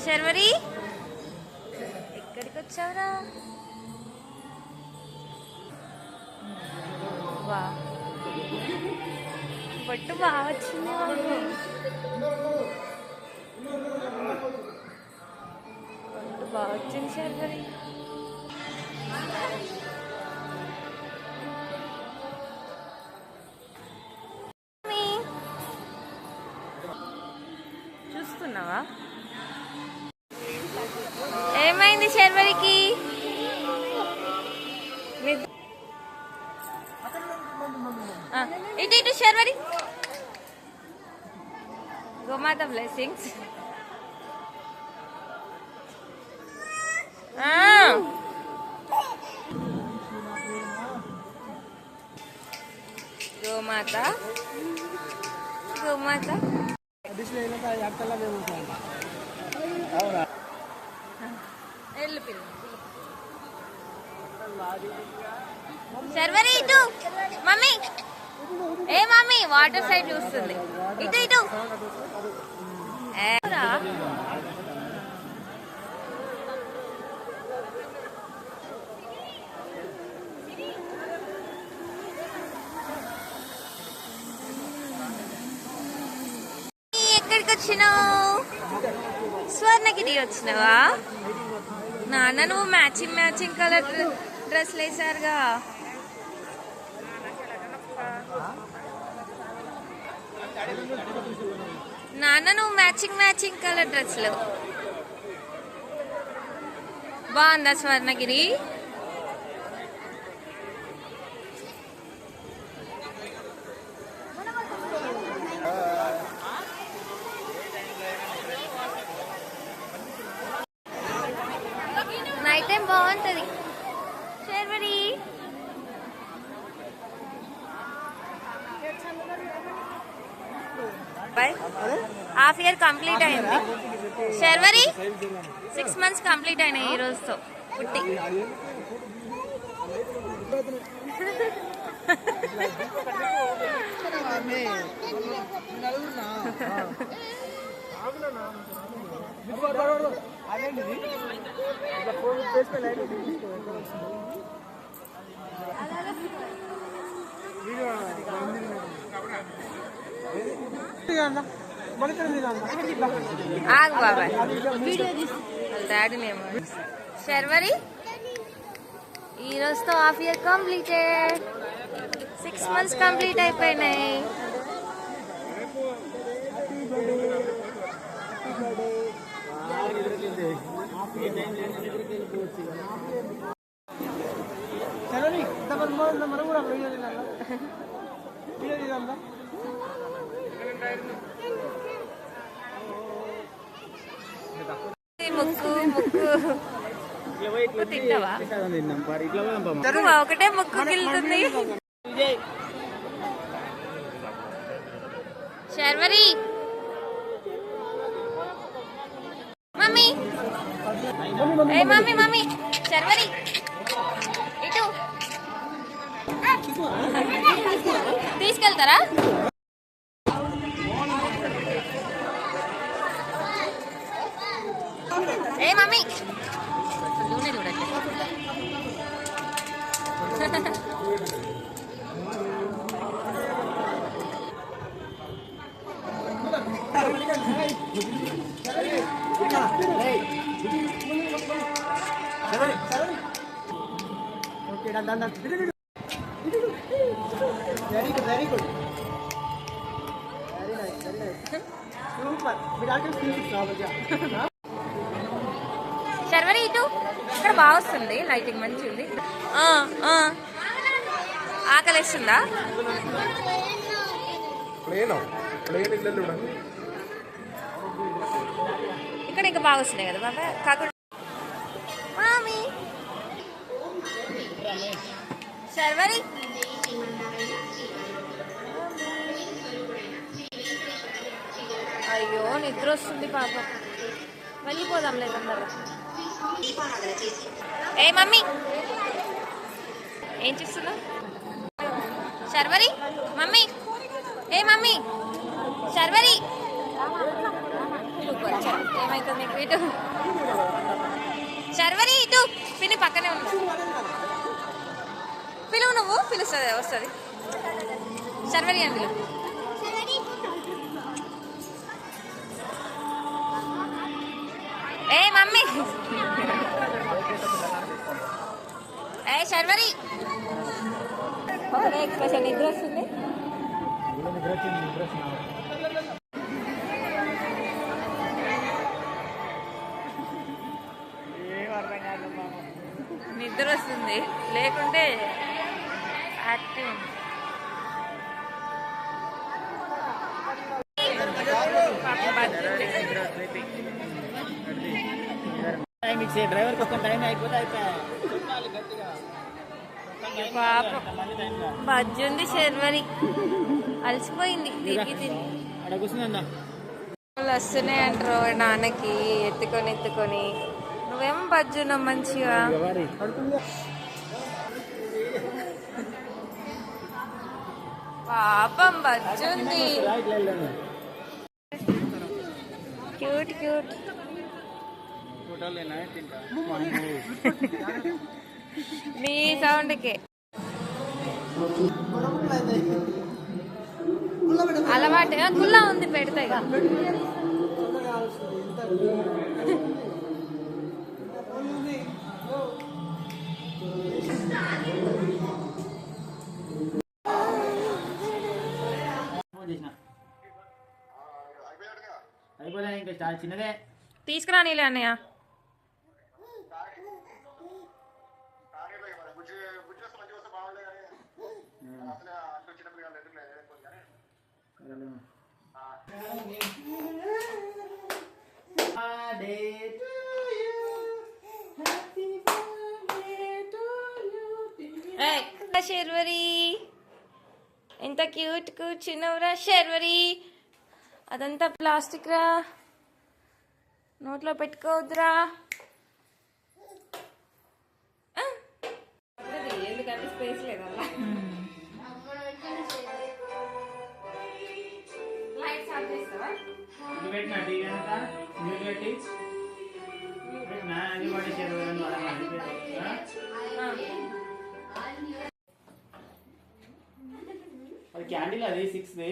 శర్వరి ఎక్కడికి వచ్చావురా? వా బొట్టు బాగా వచ్చింది. బొట్టు బాగా వచ్చింది శర్వరి. చూస్తున్నావా ఏమైంది శర్వరికి? ఇటు ఇటు శర్వరి. గోమాత బ్లెస్సింగ్స్. గోమాత గోమాత శర్వరి ఇటు. మమ్మీ ఏ మమ్మీ వాటర్ సైడ్ చూస్తుంది. ఇటు ఇటు ఎక్కడికి వచ్చినావు? స్వర్ణగిరి వచ్చినావా? నాన్న నువ్వు మ్యాచింగ్ కలర్ డ్రెస్లు వేసారుగా. నాన్న నువ్వు మ్యాచింగ్ కలర్ డ్రెస్లు. బాగుందా స్వర్ణగిరి? నైట్ టైం బాగుంటుంది శర్వరి. హాఫ్ ఇయర్ కంప్లీట్ అయింది శర్వరి. 6 months కంప్లీట్ అయినాయి ఈ రోజుతో పుట్టి. ఆగు బాబాయ్ డాడీనేమో. శర్వరి ఈ రోజుతో half year completed. 6 months complete అయిపోయినాయి. ముక్కు ముక్కు తింటావా? ఒకటే ముక్కు గిల్లుతుంది శర్వరి. మమ్మీ ఏ మమ్మీ మమ్మీ శర్వరి ఇటు తీసుకెళ్తారా? ఏ మమ్మీ చూడండి వెరీ గుడ్ సూపర్. శర్వరి ఇటు. ఇక్కడ బాగా వస్తుంది లైటింగ్ మంచి ఉంది. ఆకలిస్తుందా? ఇక్కడ ఇంకా బాగా వస్తున్నాయి కదా బాబా. కాకుండా మామీ శర్వరి అయ్యో నిద్ర వస్తుంది పాప. వెళ్ళిపోదాం లేదన్నారు. ఏ మమ్మీ ఏం చేస్తున్నావు? శర్వరి మమ్మీ ఏ మమ్మీ శర్వరి కొంచెం ఏమైతుంది నీకు ఇటు శర్వరి ఇటు పిన్ని పక్కనే ఉన్నా పిలువు నువ్వు పిలుస్తుంది వస్తుంది శర్వరి అని పిలువు ఏ మమ్మీ ఏ శర్వరి ఒకటే ఎక్స్ప్రెషన్ నిద్ర వస్తుంది నిద్ర వస్తుంది లేకుంటే యాక్టివ్ డ్రైవర్ కొంచెం టైం అయిపోతే పాపం బజ్జుంది శర్వరి అలసిపోయింది తిరిగి తిరిగి అక్కడ కూర్చుందా వాళ్ళు వస్తున్నాయి అంటారు నాన్నకి ఎత్తుకొని నువ్వేమో బజ్జున్నావు మంచిగా పాపం బజ్జుంది క్యూట్ క్యూట్ నీ సౌండ్కే అలవాటు గుల్లా ఉంది పెడతాయి అయిపోలే ఇంకా చాలా చిన్నదే తీసుకురా నీలే అన్నయ్య శర్వరి ఎంత క్యూట్ కూర్చున్నవరా శర్వరి అదంతా ప్లాస్టిక్ రా నోట్లో పెట్టుకోవద్దురా ఎందుకంటే స్పేస్ లేదు అలా లైట్స్ ఆఫ్ చేస్తావా పెట్టినా టీవీ అంతా న్యూస్ పెట్టి పెట్టినా అది వాడి అది క్యాండిల్ అది 6ది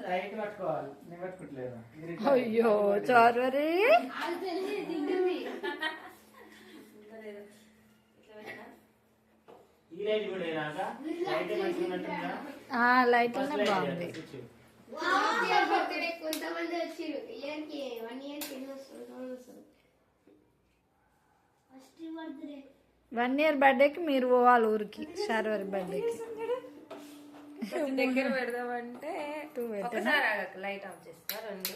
రైట్ పట్టుకోవాలి నేను పట్టుకుంటలేదు అయ్యో చార్వరి ఈ లైట్ కూడా ఏనాక లైట్ మంచిగా ఉన్నట్టుందా లైట్ బాగుంది కొంతమంది వచ్చారు ఇయర్కి 1 ఇయర్ కింద వస్తారు 1 ఇయర్ బర్త్డేకి మీరు పోవాలి ఊరికి శార్వరి బర్త్డేకి దగ్గర పెడదామంటే ఒకసారి ఆగక లైట్ ఆఫ్ చేస్తా రెండు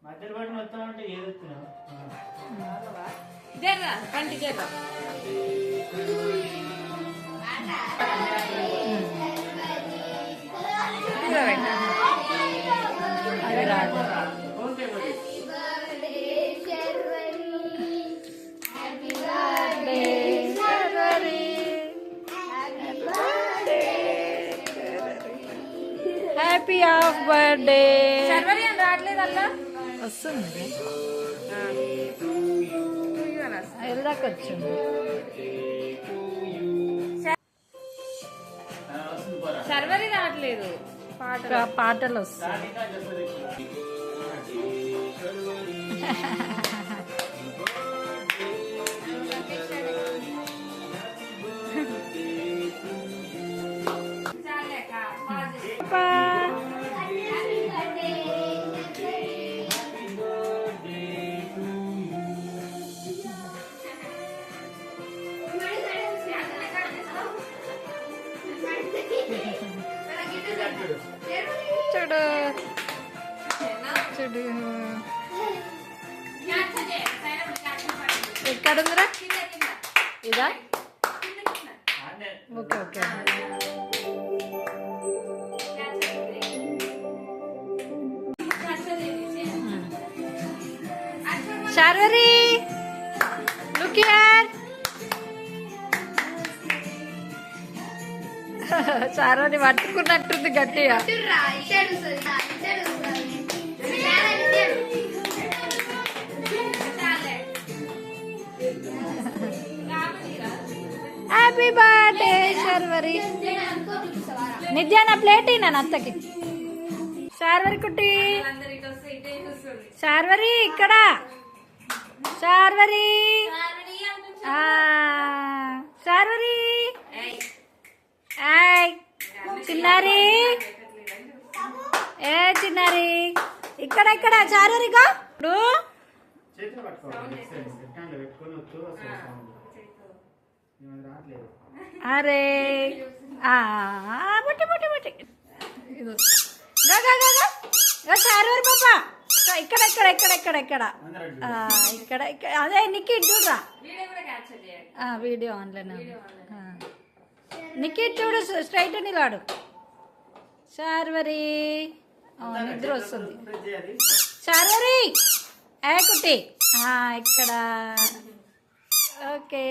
మధ్యలో పడిన వస్తామంటే ఏది వస్తున్నావు జర్రా కంటి జర్రా అది రాదు హ్యాపీ హాఫ్ బర్త్డే శర్వరి అని రావట్లేదు అల్లా వస్తుంది ఎల్దాకా వచ్చింది శర్వరి రావట్లేదు పాటలు వస్తాయి చూడు చూడు ఎక్కడుందిరా ఇదా okay okay Sharvari look here. Sharvari పట్టుకున్నట్టుంది గట్టిగా. రా ఇచ్చాడు ఇచ్చాడు హ్యాపీ బర్త్డే శార్వరి. నిజాన ప్లేట్ నా అత్తకి. శార్వరి కుట్టి, శార్వరి ఇక్కడ, శార్వరి శార్వరి చిన్నారి, ఏ చిన్నారి ఇక్కడ ఇక్కడ శార్వరిగా ఇప్పుడు చేతులు పట్టుకోవాలి పెట్టుకొని వచ్చు రావట్లేదు. అరే బట్టి బట్టి బట్టి శార్వరి పాప ఇక్కడ ఇక్కడ ఇక్కడ ఇక్కడ ఇక్కడ ఇక్కడ ఇక్కడ అదే నిక్కి చూడరా వీడియో ఆన్లైన్. నిక్కి చూడు స్ట్రైట్ నిలాడు. శార్వరి నిద్ర వస్తుంది. శార్వరి ఏ కుట్టి ఇక్కడ ఓకే.